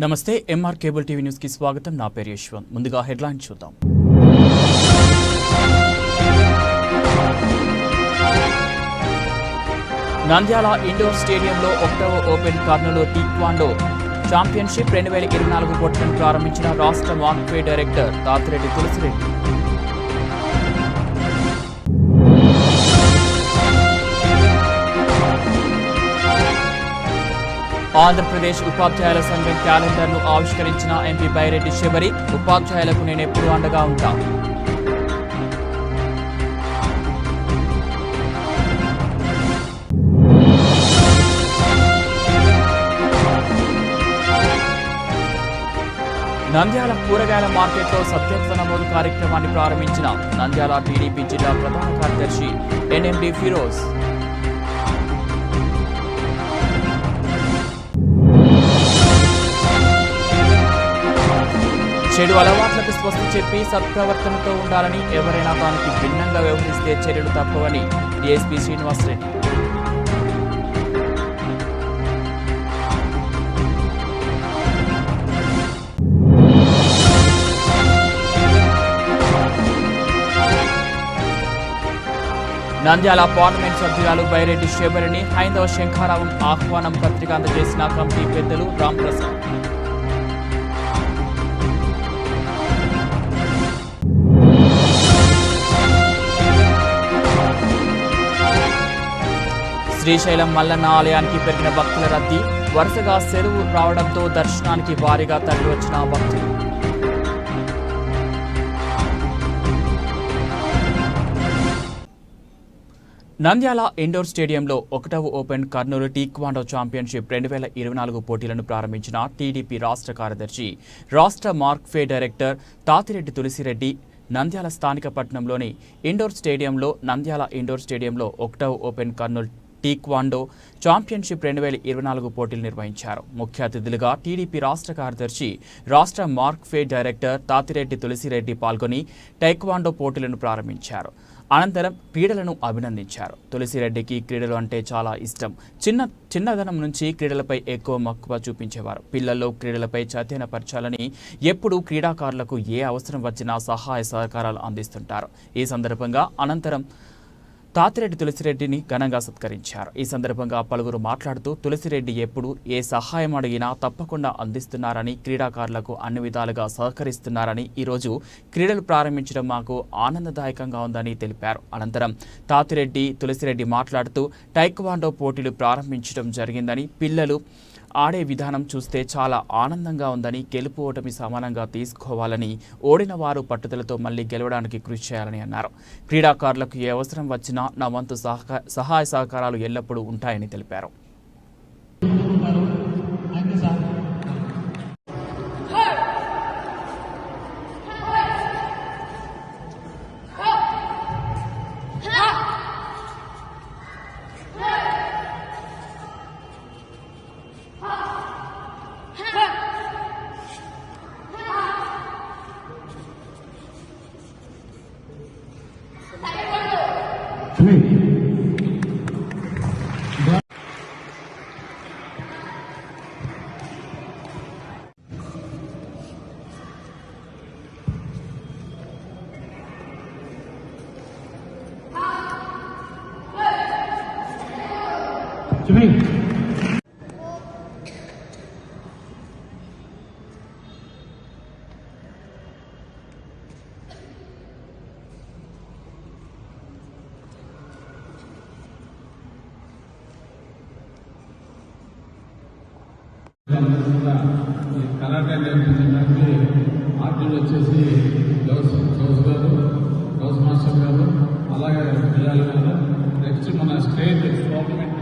నమస్తే MR cable TV news కి స్వాగతం. నా పేరు యశ్వంత్. ముందుగా హెడ్లైన్ చూద్దాం. నంద్యాల ఇండోర్ స్టేడియంలో 1వ ఓపెన్ కర్నూలు టీక్వాండో ఛాంపియన్షిప్ 2024 పోటీలను ప్రారంభించిన రాష్ట్ర మార్క్వే డైరెక్టర్ తాతిరెడ్డి తులసిరెడ్డి. ఆంధ్రప్రదేశ్ ఉపాధ్యాయుల సంఘం క్యాలెండర్ను ఆవిష్కరించిన ఎంపీ బైరెడ్డి శబరి. ఉపాధ్యాయులకు నేనెప్పుడూ అండగా ఉంటా. నంద్యాల కూరగాయల మార్కెట్లో సభ్యత్వ నమోదు కార్యక్రమాన్ని ప్రారంభించిన నంద్యాల టీడీపీ జిల్లా ప్రధాన కార్యదర్శి ఎన్ఎండి ఫిరోజ్. చెడు అలవాట్లకు స్వస్తి చెప్పి సత్ప్రవర్తనతో ఉండాలని, ఎవరైనా దానికి భిన్నంగా వ్యవహరిస్తే చర్యలు తప్పవని డీఎస్పీ శ్రీనివాసరెడ్డి. నంద్యాల పార్లమెంట్ సభ్యురాలు బైరెడ్డి శబరిని హైందవ శంఖారావం ఆహ్వానం పత్రిక అందజేసిన కమిటీ పెద్దలు రాంప్రసాద్. శ్రీశైలం మల్లన్న ఆలయానికి పెరిగిన భక్తుల రద్దీ. వరుసగా సెలవు రావడంతో దర్శనానికి భారీగా తరలివచ్చిన భక్తులు. నంద్యాల ఇండోర్ స్టేడియంలో 1వ ఓపెన్ కర్నూలు టీక్వాండో ఛాంపియన్షిప్ 2024 పోటీలను ప్రారంభించిన టీడీపీ రాష్ట్ర కార్యదర్శి, రాష్ట్ర మార్క్వే డైరెక్టర్ తాతిరెడ్డి తులసిరెడ్డి. నంద్యాల స్థానిక పట్టణంలోని ఇండోర్ స్టేడియంలో 1వ ఓపెన్ కర్నూలు టీక్వాండో ఛాంపియన్షిప్ 2024 పోటీలు నిర్వహించారు. ముఖ్య అతిథులుగా టీడీపీ రాష్ట్ర కార్యదర్శి, రాష్ట్ర మార్క్వే డైరెక్టర్ తాతిరెడ్డి తులసిరెడ్డి పాల్గొని టైక్వాండో పోటీలను ప్రారంభించారు. అనంతరం క్రీడలను అభినందించారు. తులసిరెడ్డికి క్రీడలు అంటే చాలా ఇష్టం. చిన్నదనం నుంచి క్రీడలపై ఎక్కువ మక్కువ చూపించేవారు. పిల్లల్లో క్రీడలపై చైతన్యపరచాలని ఎప్పుడూ క్రీడాకారులకు ఏ అవసరం వచ్చినా సహాయ సహకారాలు అందిస్తుంటారు. ఈ సందర్భంగా అనంతరం తాతిరెడ్డి తులసిరెడ్డిని ఘనంగా సత్కరించారు. ఈ సందర్భంగా పలువురు మాట్లాడుతూ తులసిరెడ్డి ఎప్పుడు ఏ సహాయం అడిగినా తప్పకుండా అందిస్తున్నారని, క్రీడాకారులకు అన్ని విధాలుగా సహకరిస్తున్నారని, ఈరోజు క్రీడలు ప్రారంభించడం మాకు ఆనందదాయకంగా ఉందని తెలిపారు. అనంతరం తులసిరెడ్డి మాట్లాడుతూ టైక్వాండో పోటీలు ప్రారంభించడం జరిగిందని, పిల్లలు ఆడే విధానం చూస్తే చాలా ఆనందంగా ఉందని, గెలుపు ఓటమి సమానంగా తీసుకోవాలని, ఓడిన వారు పట్టుదలతో మళ్లీ గెలవడానికి కృషి చేయాలని అన్నారు. క్రీడాకారులకు ఏ అవసరం వచ్చినా నా వంతు సహాయ సహకారాలు ఎల్లప్పుడూ ఉంటాయని తెలిపారు. కరాటే నేర్పించడానికి ఆర్టీలు వచ్చేసి గౌస్ మాస్టర్ గారు, అలాగే పిల్లలు గారు. నెక్స్ట్ మన స్టేట్ గవర్నమెంట్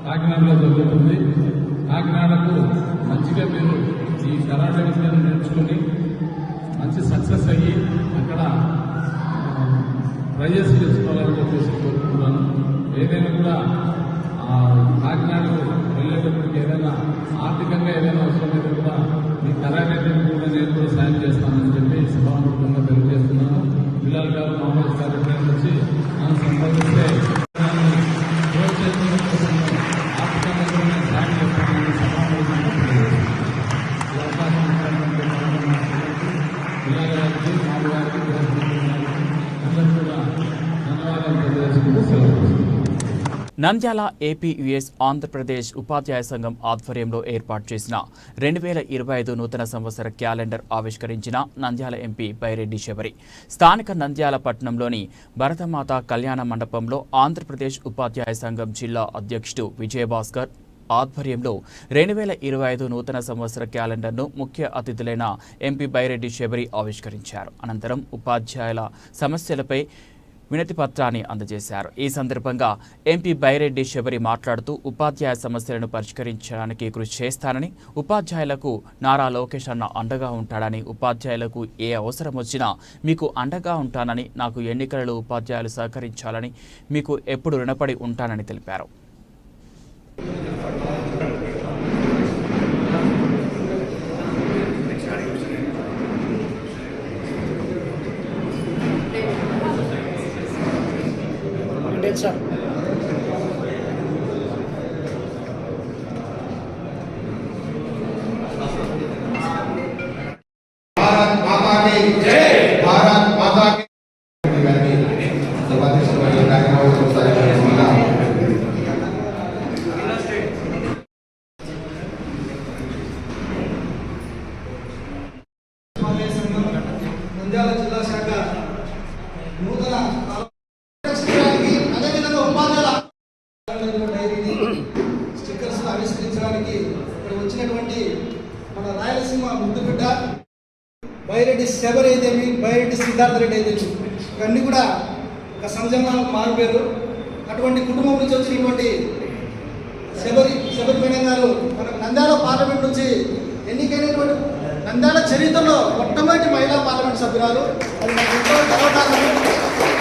కాకినాడలో జరుగుతుంది. కాకినాడకు మంచిగా మీరు ఈ కరాటే విద్యను నేర్చుకుని మంచి సక్సెస్ అయ్యి అక్కడ ప్రైజెస్ తెచ్చుకోవాలని చెప్పేసి కోరుకుంటున్నాను. ఏదైనా కూడా కాకినాడకు వెళ్ళేటప్పటికి ఏదైనా ఆర్థికంగా ఏదైనా అవసరమైతే కూడా మీ కరాటే కూడా నేను కూడా సాయం చేస్తానని చెప్పి సభాముఖంగా తెలియజేస్తున్నాను. పిల్లలు గారు మామూలు కార్యక్రమం వచ్చి నన్ను సంపాదిస్తే ఆర్థికంగా కూడా నేను సాయం చేస్తానని సభాముఖంగా తెలియజేస్తున్నాను. నంద్యాల ఏపీయుఎస్ ఆంధ్రప్రదేశ్ ఉపాధ్యాయ సంఘం ఆధ్వర్యంలో ఏర్పాటు చేసిన 2025 నూతన సంవత్సర క్యాలెండర్ ఆవిష్కరించిన నంద్యాల ఎంపీ బైరెడ్డి శబరి. స్థానిక నంద్యాల పట్టణంలోని భరతమాత కళ్యాణ మండపంలో ఆంధ్రప్రదేశ్ ఉపాధ్యాయ సంఘం జిల్లా అధ్యక్షుడు విజయభాస్కర్ ఆధ్వర్యంలో 2025 నూతన సంవత్సర క్యాలెండర్ను ముఖ్య అతిథులైన ఎంపీ బైరెడ్డి శబరి ఆవిష్కరించారు. అనంతరం ఉపాధ్యాయుల సమస్యలపై వినతి పత్రాన్ని అందజేశారు. ఈ సందర్భంగా ఎంపీ బైరెడ్డి శబరి మాట్లాడుతూ ఉపాధ్యాయ సమస్యలను పరిష్కరించడానికి కృషి చేస్తానని, ఉపాధ్యాయులకు నారా లోకేష్ అన్న అండగా ఉంటాడని, ఉపాధ్యాయులకు ఏ అవసరం వచ్చినా మీకు అండగా ఉంటానని, నాకు ఎన్నికలలో ఉపాధ్యాయులు సహకరించాలని, మీకు ఎప్పుడు రుణపడి ఉంటానని తెలిపారు. సార్ भारत माता की जय, भारत माता की నంద్యాల జిల్లా శాఖ నూతన స్టిక్కర్స్ ఆవిష్కరించడానికి ఇక్కడ వచ్చినటువంటి మన రాయలసీమ ముద్దుబిడ్డ బైరెడ్డి శబరి అయితేమి, బైరెడ్డి సిద్ధార్థ రెడ్డి అయితేమి, ఇవన్నీ కూడా ఒక సంజమాలకు మారిపోయారు. అటువంటి కుటుంబం నుంచి వచ్చినటువంటి శబరి మేడం గారు మనకు నంద్యాల పార్లమెంట్ నుంచి ఎన్నికైనటువంటి నంద్యాల చరిత్రలో మొట్టమొదటి మహిళా పార్లమెంట్ సభ్యురాలు. అది మనకు ఎంతో గర్వకారణం.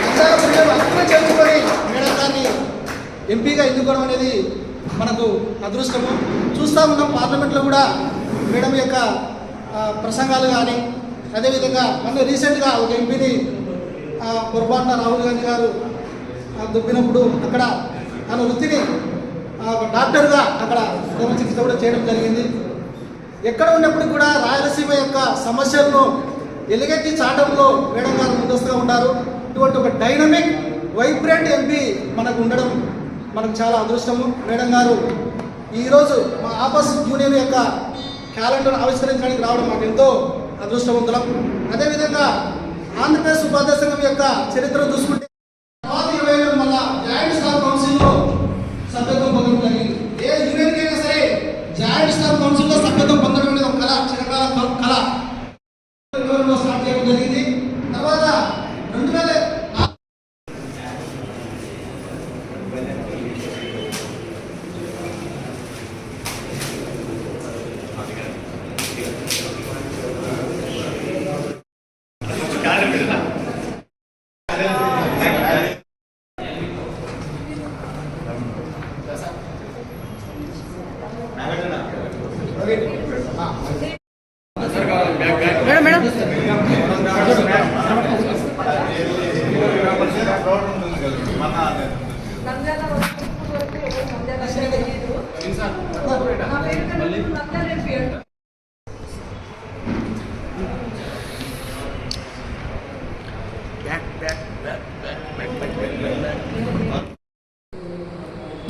నంద్యాల ప్రజలు అందరూ చేసుకొని మేడం గారిని ఎంపీగా ఎన్నుకోవడం అనేది మనకు అదృష్టము. చూస్తూ ఉన్నాం పార్లమెంట్లో కూడా మేడం యొక్క ప్రసంగాలు కానీ, అదేవిధంగా మొన్న రీసెంట్గా ఒక ఎంపీని పొరపాటున రాహుల్ గాంధీ గారు దొబ్బినప్పుడు అక్కడ తన వృత్తిని డాక్టర్గా అక్కడ చికిత్స కూడా చేయడం జరిగింది. ఎక్కడ ఉన్నప్పుడు కూడా రాయలసీమ యొక్క సమస్యలను ఎలుగెత్తి చాటంలో మేడం గారు ముందస్తుగా ఉంటారు. ఇటువంటి ఒక డైనమిక్ వైబ్రెంట్ ఎంపీ మనకు ఉండడం మనకు చాలా అదృష్టము. మేడం గారు ఈరోజు మా ఆపస్ యూనియన్ యొక్క క్యాలెండర్ ఆవిష్కరించడానికి రావడం మాకు ఎంతో అదృష్టవంతులం. అదేవిధంగా ఆంధ్రప్రదేశ్ ఉపాధ్యాయ సంఘం యొక్క చరిత్ర చూసుకుంటే తర్వాత 20 ఏళ్ళు మళ్ళా జాయింట్ స్టాఫ్ కౌన్సిల్లో సభ్యత్వం పొందడం జరిగింది. ఏ యూనియన్కి అయినా సరే జాయింట్ స్టాఫ్ కౌన్సిల్లో సభ్యత్వం పొందడం అనేది ఒక కళ, చిరకాల కళ. స్టార్ట్ చేయడం జరిగింది. తర్వాత 2000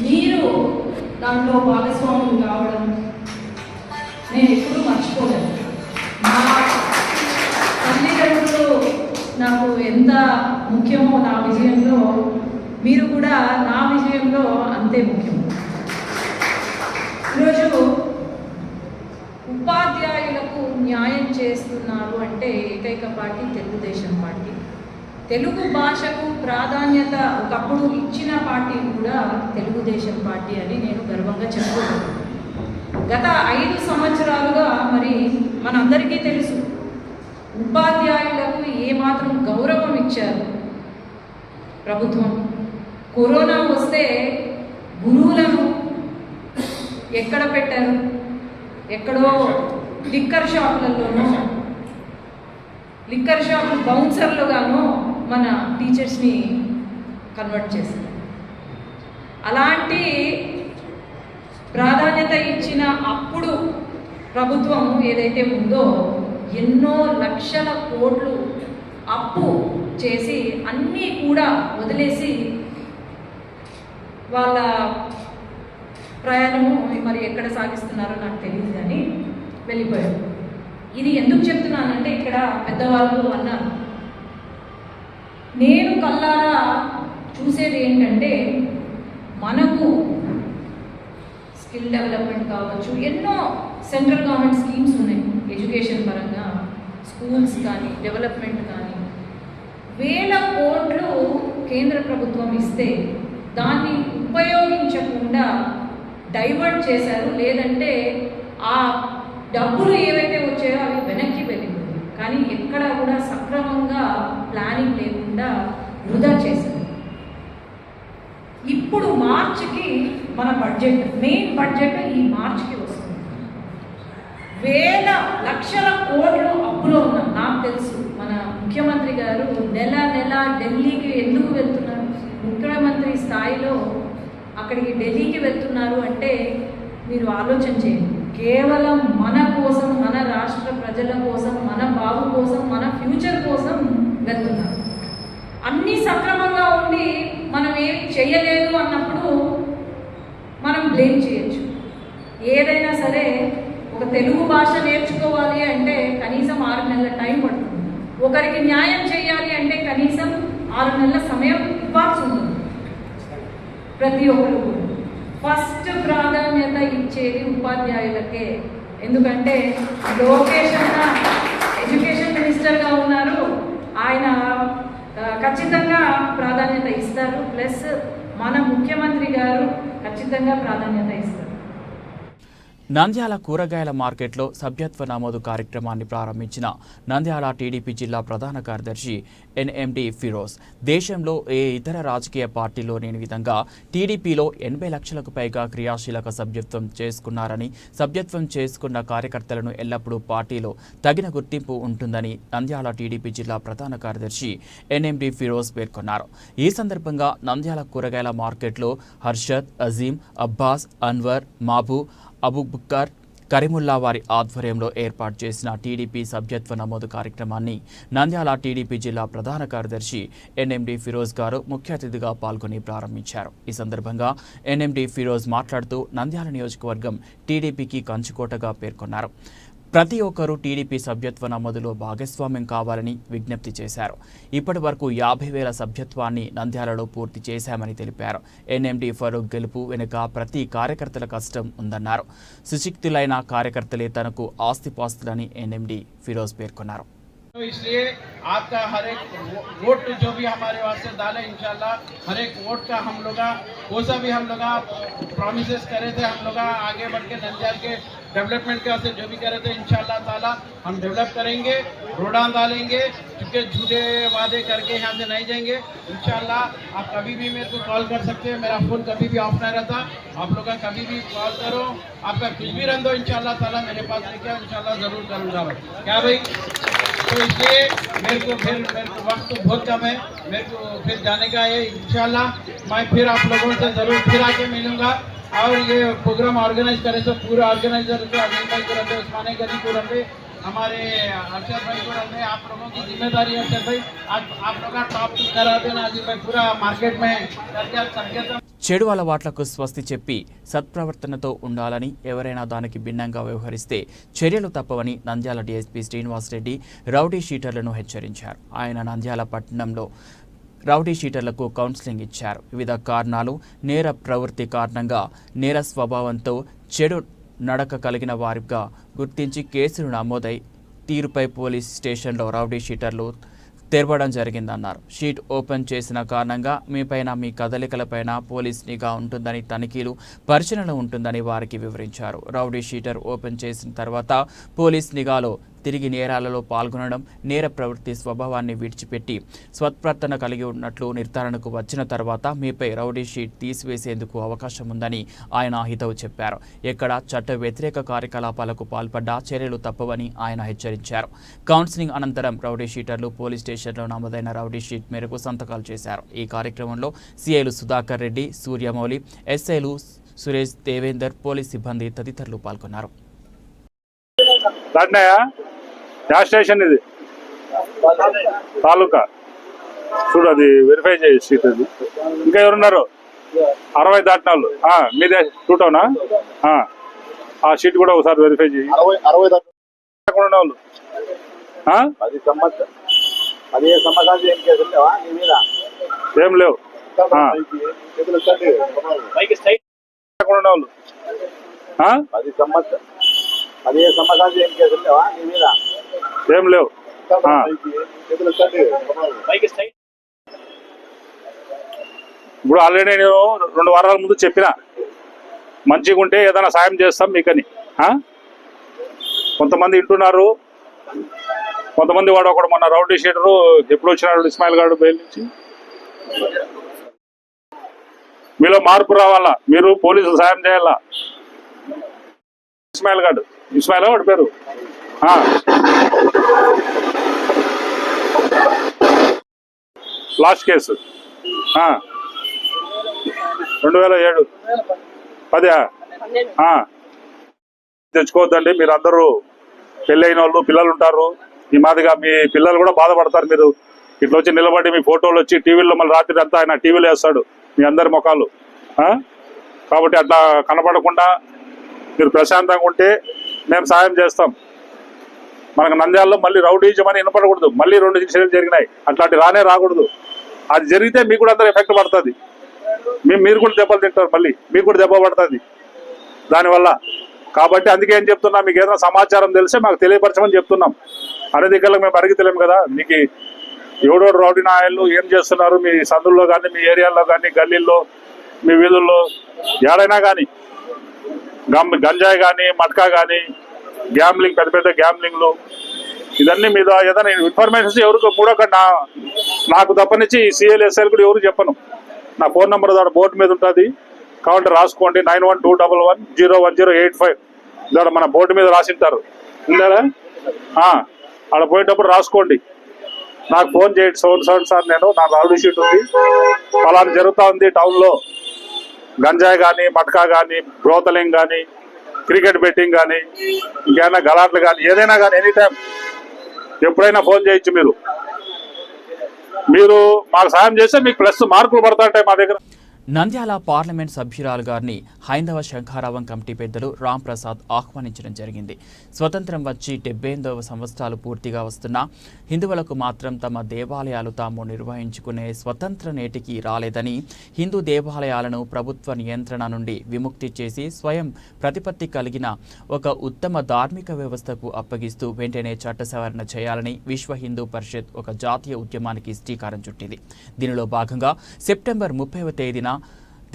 మీరు దాంట్లో భాగస్వాములు కావడం నేను ఎప్పుడూ మర్చిపోలేను. మా తల్లిదండ్రులు నాకు ఎంత ముఖ్యమో నా విజయంలో, మీరు కూడా నా విజయంలో అంతే ముఖ్యం. ఈరోజు ఉపాధ్యాయులకు న్యాయం చేస్తున్నారు అంటే ఏకైక పార్టీ తెలుగుదేశం పార్టీ. తెలుగు భాషకు ప్రాధాన్యత ఒకప్పుడు ఇచ్చిన పార్టీ కూడా తెలుగుదేశం పార్టీ అని నేను గర్వంగా చెప్పుకుంటున్నాను. గత 5 సంవత్సరాలుగా మరి మనందరికీ తెలుసు ఉపాధ్యాయులకు ఏమాత్రం గౌరవం ఇచ్చారు ప్రభుత్వం. కరోనా వస్తే గురువులను ఎక్కడ పెట్టారు? ఎక్కడో లిక్కర్ షాపులలోనూ, లిక్కర్ షాపులు బౌన్సర్లుగాను మన టీచర్స్ని కన్వర్ట్ చేశారు. అలాంటి ప్రాధాన్యత ఇచ్చిన అప్పుడు ప్రభుత్వం ఏదైతే ఉందో ఎన్నో లక్షల కోట్లు అప్పు చేసి అన్నీ కూడా వదిలేసి వాళ్ళ ప్రయాణము మరి ఎక్కడ సాగిస్తున్నారో నాకు తెలియదు కానీ వెళ్ళిపోయారు. ఇది ఎందుకు చెప్తున్నానంటే ఇక్కడ పెద్దవాళ్ళు అన్నారు, నేను కళ్ళారా చూసేది ఏంటంటే మనకు స్కిల్ డెవలప్మెంట్ కావచ్చు, ఎన్నో సెంట్రల్ గవర్నమెంట్ స్కీమ్స్ ఉన్నాయి ఎడ్యుకేషన్ పరంగా, స్కూల్స్ కానీ డెవలప్మెంట్ కానీ, వేల కోట్లు కేంద్ర ప్రభుత్వం ఇస్తే దాన్ని ఉపయోగించకుండా డైవర్ట్ చేశారు. లేదంటే ఆ డబ్బులు ఏవైతే వచ్చాయో అవి వెనక్కి వెళ్ళిపోయాయి. కానీ ఎక్కడా కూడా సక్రమంగా ప్లానింగ్ లేకుండా వృధా చేశారు. ఇప్పుడు మార్చికి మన బడ్జెట్, మెయిన్ బడ్జెట్ ఈ మార్చికి వస్తుంది. వేల లక్షల కోట్లు అప్పులో ఉన్నాం. నాకు తెలుసు మన ముఖ్యమంత్రి గారు నెల ఢిల్లీకి ఎందుకు వెళ్తున్నారు, ముఖ్యమంత్రి స్థాయిలో అక్కడికి ఢిల్లీకి వెళ్తున్నారు అంటే మీరు ఆలోచన చేయండి. కేవలం మన కోసం, మన రాష్ట్ర ప్రజల కోసం, మన బాబు కోసం, మన ఫ్యూచర్ కోసం వెళ్తున్నారు. అన్నీ సక్రమంగా ఉండి మనం ఏం చేయలేదు అన్నప్పుడు మనం బ్లేమ్ చేయొచ్చు. ఏదైనా సరే ఒక తెలుగు భాష నేర్చుకోవాలి అంటే కనీసం 6 నెలల టైం పడుతుంది. ఒకరికి న్యాయం చేయాలి అంటే కనీసం 6 నెలల సమయం ఇవ్వాల్సి ఉంటుంది. ప్రతి ఒక్కరు ఫస్ట్ ప్రాధాన్యత ఇచ్చేది ఉపాధ్యాయులకే. ఎందుకంటే లోకేష్ అన్న ఎడ్యుకేషన్ మినిస్టర్గా ఉన్నారు, ఆయన ఖచ్చితంగా ప్రాధాన్యత ఇస్తారు. ప్లస్ మన ముఖ్యమంత్రి గారు ఖచ్చితంగా ప్రాధాన్యత ఇస్తారు. నంద్యాల కూరగాయల మార్కెట్లో సభ్యత్వ నమోదు కార్యక్రమాన్ని ప్రారంభించిన నంద్యాల టీడీపీ జిల్లా ప్రధాన కార్యదర్శి ఎన్ఎండి ఫిరోజ్, దేశంలో ఏ ఇతర రాజకీయ పార్టీలో లేని విధంగా టీడీపీలో 80 లక్షలకు పైగా క్రియాశీలక సభ్యత్వం చేసుకున్నారని, సభ్యత్వం చేసుకున్న కార్యకర్తలను ఎల్లప్పుడూ పార్టీలో తగిన గుర్తింపు ఉంటుందని నంద్యాల టీడీపీ జిల్లా ప్రధాన కార్యదర్శి ఎన్ఎండి ఫిరోజ్ పేర్కొన్నారు. ఈ సందర్భంగా నంద్యాల కూరగాయల మార్కెట్లో హర్షద్, అజీం, అబ్బాస్, అన్వర్, మాబు, అబూబక్కర్, కరీముల్లా వారి ఆధ్వర్యంలో ఏర్పాటు చేసిన టీడీపీ సభ్యత్వ నమోదు కార్యక్రమాన్ని నంద్యాల టీడీపీ జిల్లా ప్రధాన కార్యదర్శి ఎన్ఎండి ఫిరోజ్ గారు ముఖ్య అతిథిగా పాల్గొని ప్రారంభించారు. ఈ సందర్భంగా ఎన్ఎండి ఫిరోజ్ మాట్లాడుతూ నంద్యాల నియోజకవర్గం టీడీపీకి కంచుకోటగా పేర్కొన్నారు. ప్రతి ఒక్కరూ టీడీపీ సభ్యత్వ నమోదులో భాగస్వామ్యం కావాలని విజ్ఞప్తి చేశారు. ఇప్పటి వరకు 50,000 సభ్యత్వాన్ని నంద్యాలలో పూర్తి చేశామని తెలిపారు. ఎన్ఎండి ఫరూక్ గెలుపు వెనుక ప్రతి కార్యకర్తల కష్టం ఉందన్నారు. సుశిక్తులైన కార్యకర్తలే తనకు ఆస్తిపాస్తులని ఎన్ఎండి ఫిరోజ్ పేర్కొన్నారు. तो इसलिए आपका हर एक वोट जो भी हमारे वास्ते डाले इंशाल्लाह हर एक वोट का हम लोग वो सा भी हम लोग प्रॉमिसेस करे थे, हम लोग आगे बढ़ के नंद्याल के डेवलपमेंट के वास्ते जो भी करे थे इंशाल्लाह ताला हम डेवलप करेंगे, रोड़ा डालेंगे, क्योंकि झूठे वादे करके यहाँ से नहीं जाएंगे इंशाल्लाह। आप कभी भी मेरे को कॉल कर सकते हैं, मेरा फ़ोन कभी भी ऑफ नहीं रहता, आप लोग कभी भी कॉल करो, आपका कुछ भी रन दो इंशाल्लाह ताला मेरे पास लेके आओ, इंशाल्लाह ज़रूर करूँगा भाई। क्या भाई? तो इसलिए मेरे को वक्त तो बहुत कम है, मेरे को फिर जाने का है इंशाल्लाह। मैं फिर आप लोगों से ज़रूर फिर आके मिलूँगा और ये प्रोग्राम ऑर्गेनाइज करे सब पूरा ऑर्गेनाइजर को अजीम भाई को रहते, उस्माने गली को रहते, हमारे अरशद भाई को रहते, आप लोगों की जिम्मेदारी है अरशद भाई, आप लोग टॉप करा देना अजीम भाई पूरा मार्केट में करके। చెడు అలవాట్లకు స్వస్తి చెప్పి సత్ప్రవర్తనతో ఉండాలని, ఎవరైనా దానికి భిన్నంగా వ్యవహరిస్తే చర్యలు తప్పవని నంద్యాల డీఎస్పీ శ్రీనివాస్ రెడ్డి రౌడీ షీటర్లను హెచ్చరించారు. ఆయన నంద్యాల పట్టణంలో రౌడీ షీటర్లకు కౌన్సిలింగ్ ఇచ్చారు. వివిధ కారణాలు, నేర ప్రవృత్తి కారణంగా నేర స్వభావంతో చెడు నడక కలిగిన వారిగా గుర్తించి కేసులు నమోదై తీరుపై పోలీస్ స్టేషన్లో రౌడీ షీటర్లు తెరవడం జరిగిందన్నారు. షీట్ ఓపెన్ చేసిన కారణంగా మీపైన, మీ కదలికలపైన పోలీస్ నిఘా ఉంటుందని, తనిఖీలు పరిశీలన ఉంటుందని వారికి వివరించారు. రౌడీ షీటర్ ఓపెన్ చేసిన తర్వాత పోలీస్ నిఘాలో తిరిగి నేరాలలో పాల్గొనడం, నేర ప్రవృత్తి స్వభావాన్ని విడిచిపెట్టి స్వత్ప్రవర్తన కలిగి ఉన్నట్లు నిర్ధారణకు వచ్చిన తర్వాత మీపై రౌడీ షీట్ తీసివేసేందుకు అవకాశం ఉందని ఆయన హితవు చెప్పారు. ఎక్కడ చట్ట వ్యతిరేక కార్యకలాపాలకు పాల్పడ్డా చర్యలు తప్పవని ఆయన హెచ్చరించారు. కౌన్సిలింగ్ అనంతరం రౌడీ షీటర్లు పోలీస్ స్టేషన్లో నమోదైన రౌడీ షీట్ మేరకు సంతకాలు చేశారు. ఈ కార్యక్రమంలో సిఐలు సుధాకర్ రెడ్డి, సూర్యమౌళి, ఎస్ఐలు సురేష్, దేవేందర్, పోలీస్ సిబ్బంది తదితరులు పాల్గొన్నారు. యా స్టేషన్ ఇది తాలూకా చూడు, అది వెరిఫై చేయి షీట్. అది ఇంకా ఎవరున్నారు? 60 దాటిన వాళ్ళు మీదే టూ టౌనా ఆ షీట్ కూడా ఒకసారి వెరిఫై చేయి. 60 దాకా ఉన్న వాళ్ళు 10 సంవత్సరాలు ఏం కేసులు లేవా నీ మీద? ఏం లేవు. చేతులు ఎత్తండి. దాకా ఉన్న వాళ్ళు 10 సంవత్సరాలు ఏం కేసులు లేవా నీ మీద? ఏం లేవు. చేతులు ఎత్తండి. ఇప్పుడు ఆల్రెడీ నేను 2 వారాల ముందు చెప్పిన మంచిగా ఉంటే ఏదైనా సాయం చేస్తాం మీకని. కొంతమంది వింటున్నారు, కొంతమంది వాడు ఒకడు మొన్న రౌడీ షీటరు ఎప్పుడు వచ్చినాడు ఇస్మాయిల్ గారు బయలు నుంచి. మీలో మార్పు రావాలా, మీరు పోలీసులు సాయం చేయాలా. ఇస్మాయిల్ వాడి పేరు లాస్ట్ కేసు 2007 10 తెచ్చుకోవద్దండి. మీరు అందరూ పెళ్ళైన వాళ్ళు పిల్లలు ఉంటారు, ఈ మాదిగా మీ పిల్లలు కూడా బాధపడతారు. మీరు ఇట్లా వచ్చి నిలబడి మీ ఫోటోలు వచ్చి టీవీలో మళ్ళీ రాత్రి అంతా ఆయన టీవీలో వేస్తాడు మీ అందరి ముఖాలు. కాబట్టి అట్లా కనపడకుండా మీరు ప్రశాంతంగా ఉంటే మేము సాయం చేస్తాం. మనకు నంద్యాలలో మళ్ళీ రౌడీజం అని వినపడకూడదు. మళ్ళీ 2 ఇన్సిడెంట్లు జరిగినాయి, అట్లాంటి రాకూడదు. అది జరిగితే మీకు కూడా అందరూ ఎఫెక్ట్ పడుతుంది. మీరు కూడా దెబ్బలు తింటారు, మళ్ళీ మీకు కూడా దెబ్బ పడుతుంది దానివల్ల. కాబట్టి అందుకే ఏం చెప్తున్నా, మీకు ఏదైనా సమాచారం తెలిస్తే మాకు తెలియపరచమని చెప్తున్నాం. అనే దగ్గరలో మేము అడిగి తెలియము కదా. మీకు ఎవడోడు రౌడీ నాయలు ఏం చేస్తున్నారు మీ సందుల్లో కానీ, మీ ఏరియాలో కానీ, గల్లీల్లో, మీ వీధుల్లో ఏడైనా కానీ, గంజాయి కానీ, మట్కా కానీ, గ్యాంబ్లింగ్, పెద్ద పెద్ద గ్యాంబ్లింగ్లు, ఇదన్నీ మీద ఏదైనా ఇన్ఫర్మేషన్స్ ఎవరికి మూడొక నాకు తప్పనిచ్చి CLSL కూడా ఎవరు చెప్పను. నా ఫోన్ నెంబర్ దాని బోర్డు మీద ఉంటుంది, కాబట్టి రాసుకోండి. 9121101085 దాని మన బోర్డు మీద రాసింటారు. ఉందా? అక్కడ పోయేటప్పుడు రాసుకోండి, నాకు ఫోన్ చేయండి. సార్ నేను నా రౌడీ షీట్ ఉంది, ఫలానా జరుగుతూ ఉంది టౌన్లో, గంజాయి కానీ, మట్కా కానీ, బ్రోతలింగ్ కానీ, క్రికెట్ బెట్టింగ్ కానీ, ఇంకేమైనా గలాట్లు కానీ, ఏదైనా కానీ ఎనీ టైం ఎప్పుడైనా ఫోన్ చేయొచ్చు. మీరు మాకు సాయం చేస్తే మీకు ప్లస్ మార్కులు పడతాంటాయి మా దగ్గర. నంద్యాల పార్లమెంట్ సభ్యురాలు గారిని హైందవ శంఖారావం కమిటీ పెద్దలు రామ్ ప్రసాద్ ఆహ్వానించడం జరిగింది. స్వతంత్రం వచ్చి 78వ సంవత్సరాలు పూర్తిగా వస్తున్నా హిందువులకు మాత్రం తమ దేవాలయాలు తాము నిర్వహించుకునే స్వతంత్ర నేటికి రాలేదని, హిందూ దేవాలయాలను ప్రభుత్వ నియంత్రణ నుండి విముక్తి చేసి స్వయం ప్రతిపత్తి కలిగిన ఒక ఉత్తమ ధార్మిక వ్యవస్థకు అప్పగిస్తూ వెంటనే చట్ట సవరణ చేయాలని విశ్వ హిందూ పరిషత్ ఒక జాతీయ ఉద్యమానికి శ్రీకారం చుట్టింది. దీనిలో భాగంగా సెప్టెంబర్ 30వ తేదీన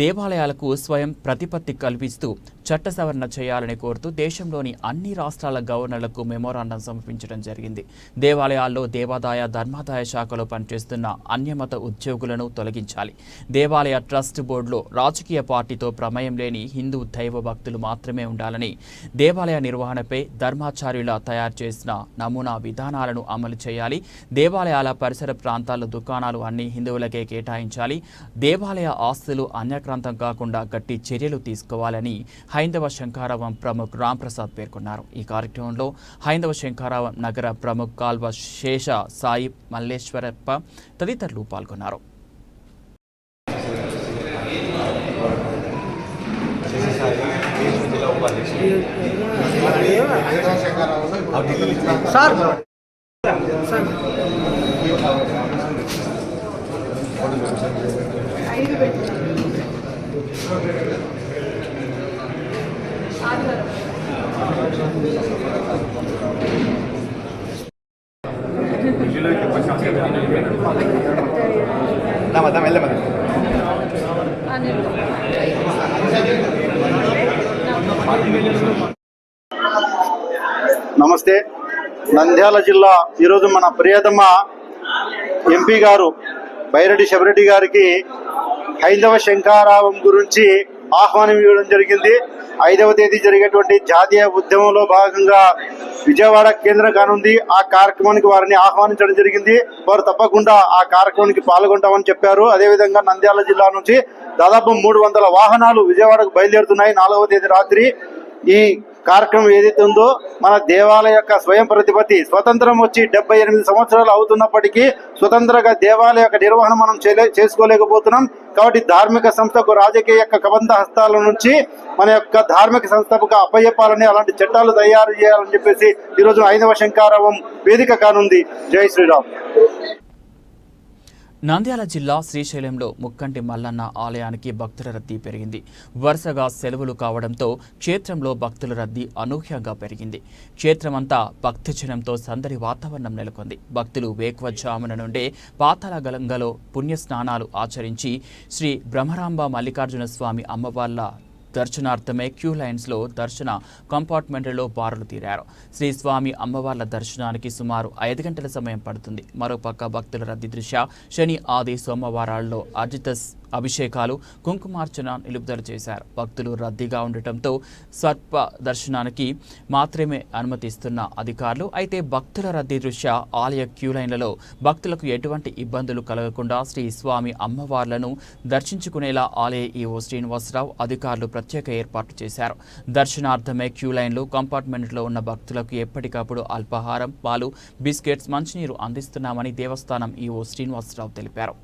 దేవాలయాలకు స్వయం ప్రతిపత్తి కల్పిస్తూ చట్ట సవరణ చేయాలని కోరుతూ దేశంలోని అన్ని రాష్ట్రాల గవర్నర్లకు మెమోరాండం సమర్పించడం జరిగింది. దేవాలయాల్లో దేవాదాయ ధర్మాదాయ శాఖలో పనిచేస్తున్న అన్యమత ఉద్యోగులను తొలగించాలి. దేవాలయ ట్రస్ట్ బోర్డులో రాజకీయ పార్టీతో ప్రమేయం లేని హిందూ దైవ భక్తులు మాత్రమే ఉండాలని, దేవాలయ నిర్వహణపై ధర్మాచార్యుల తయారు చేసిన నమూనా విధానాలను అమలు చేయాలి. దేవాలయాల పరిసర ప్రాంతాల దుకాణాలు అన్ని హిందువులకే కేటాయించాలి. దేవాలయ ఆస్తులు అన్యక్రాంతం కాకుండా గట్టి చర్యలు తీసుకోవాలని హైందవ శంఖారావం ప్రముఖ్ రామ్ ప్రసాద్ పేర్కొన్నారు. ఈ కార్యక్రమంలో హైందవ శంఖారావం నగర ప్రముఖ్ కాల్వ శేష సాయి మల్లేశ్వరప్ప తదితరులు పాల్గొన్నారు. నమస్తే. నంద్యాల జిల్లా ఈరోజు మన ప్రియతమ ఎంపీ గారు బైరెడ్డి శబరెడ్డి గారికి హైందవ శంఖారావం గురించి ఆహ్వానం ఇవ్వడం జరిగింది. 5వ తేదీ జరిగేటువంటి జాతీయ ఉద్యమంలో భాగంగా విజయవాడ కేంద్రం కానుంది. ఆ కార్యక్రమానికి వారిని ఆహ్వానించడం జరిగింది. వారు తప్పకుండా ఆ కార్యక్రమానికి పాల్గొంటామని చెప్పారు. అదేవిధంగా నంద్యాల జిల్లా నుంచి దాదాపు 300 వాహనాలు విజయవాడకు బయలుదేరుతున్నాయి 4వ తేదీ రాత్రి. ఈ కార్యక్రమం ఏదైతే ఉందో మన దేవాలయ యొక్క స్వయం ప్రతిపత్తి స్వతంత్రం వచ్చి 78 సంవత్సరాలు అవుతున్నప్పటికీ స్వతంత్రంగా దేవాలయ యొక్క నిర్వహణ మనం చేసుకోలేకపోతున్నాం. కాబట్టి ధార్మిక సంస్థకు రాజకీయ యొక్క కబంధ హస్తాల నుంచి మన యొక్క ధార్మిక సంస్థకు అప్పయ్యపాలని అలాంటి చట్టాలు తయారు చేయాలని చెప్పేసి ఈరోజు హైందవ శంఖారావం వేదిక కానుంది. జై శ్రీరామ్. నంద్యాల జిల్లా శ్రీశైలంలో ముక్కంటి మల్లన్న ఆలయానికి భక్తుల రద్దీ పెరిగింది. వరుసగా సెలవులు కావడంతో క్షేత్రంలో భక్తుల రద్దీ అనూహ్యంగా పెరిగింది. క్షేత్రమంతా భక్తజనంతో సందడి వాతావరణం నెలకొంది. భక్తులు వేకువజామున నుండే పాతాళగంగలో పుణ్యస్నానాలు ఆచరించి శ్రీ బ్రహ్మరాంబ మల్లికార్జున స్వామి అమ్మవార్ల దర్శనార్థమే క్యూ లైన్స్లో దర్శన కంపార్ట్మెంట్లో బారులు తీరారు. శ్రీ స్వామి అమ్మవార్ల దర్శనానికి సుమారు 5 గంటల సమయం పడుతుంది. మరోపక్క భక్తుల రద్దీ దృష్ట్యా శని, ఆది, సోమవారాల్లో అభిషేకాలు, కుంకుమార్చన నిలుపుదల చేశారు. భక్తులు రద్దీగా ఉండటంతో స్వల్ప దర్శనానికి మాత్రమే అనుమతిస్తున్న అధికారులు. అయితే భక్తుల రద్దీ దృష్ట్యా ఆలయ క్యూ లైన్లలో భక్తులకు ఎటువంటి ఇబ్బందులు కలగకుండా శ్రీ స్వామి అమ్మవార్లను దర్శించుకునేలా ఆలయ ఈవో శ్రీనివాసరావు అధికారులు ప్రత్యేక ఏర్పాట్లు చేశారు. దర్శనార్థమే క్యూ లైన్లు కంపార్ట్మెంట్లో ఉన్న భక్తులకు ఎప్పటికప్పుడు అల్పాహారం, పాలు, బిస్కెట్స్, మంచినీరు అందిస్తున్నామని దేవస్థానం ఈవో శ్రీనివాసరావు తెలిపారు.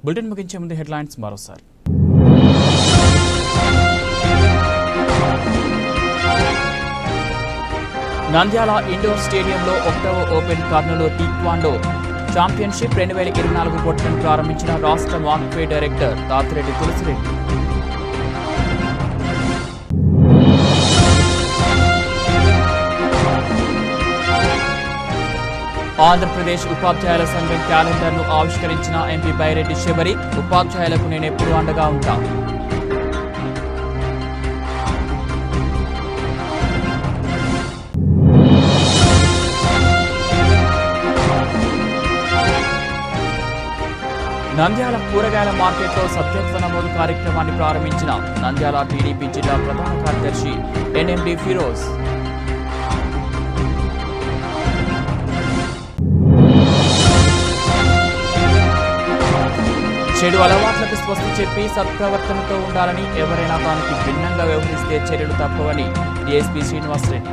బులెటిన్ ముగించే ముందు హెడ్లైన్స్ మరోసారి. నంద్యాల ఇండోర్ స్టేడియంలో 1వ ఓపెన్ కర్నూలు టీక్వాండో ఛాంపియన్షిప్ 2024 పోటీలను ప్రారంభించిన రాష్ట్ర మార్క్వే డైరెక్టర్ తాతిరెడ్డి తులసిరెడ్డి. ఆంధ్రప్రదేశ్ ఉపాధ్యాయుల సంఘం క్యాలెండర్ను ఆవిష్కరించిన ఎంపీ బైరెడ్డి శబరి. ఉపాధ్యాయులకు నేనెప్పుడూ అండగా ఉంటా. నంద్యాల కూరగాయల మార్కెట్లో సభ్యత్వ నమోదు కార్యక్రమాన్ని ప్రారంభించిన నంద్యాల టీడీపీ జిల్లా ప్రధాన కార్యదర్శి ఎన్ఎండి ఫిరోజ్. చెడు అలవాట్లకు స్వస్తి చెప్పి సత్ప్రవర్తనతో ఉండాలని, ఎవరైనా దానికి భిన్నంగా వ్యవహరిస్తే చర్యలు తప్పవని డీఎస్పీ శ్రీనివాసరెడ్డి.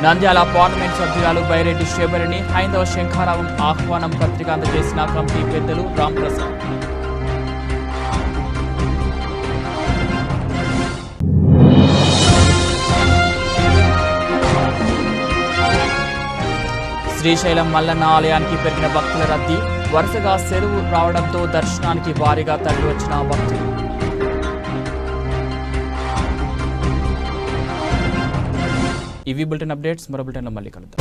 నంద్యాల పార్లమెంట్ సభ్యురాలు బైరెడ్డి శబరిని హైందవ శంఖారావం ఆహ్వానం పత్రిక అందజేసిన కమిటీ పెద్దలు రాంప్రసాద్. శ్రీశైలం మల్లన్న ఆలయానికి పెరిగిన భక్తుల రద్దీ. వరుసగా సెలవు రావడంతో దర్శనానికి భారీగా తరలివచ్చిన భక్తులు. ఇవి బులెటిన్ అప్డేట్స్. మరో బులెటిన్లో మళ్ళీ కలుద్దాం.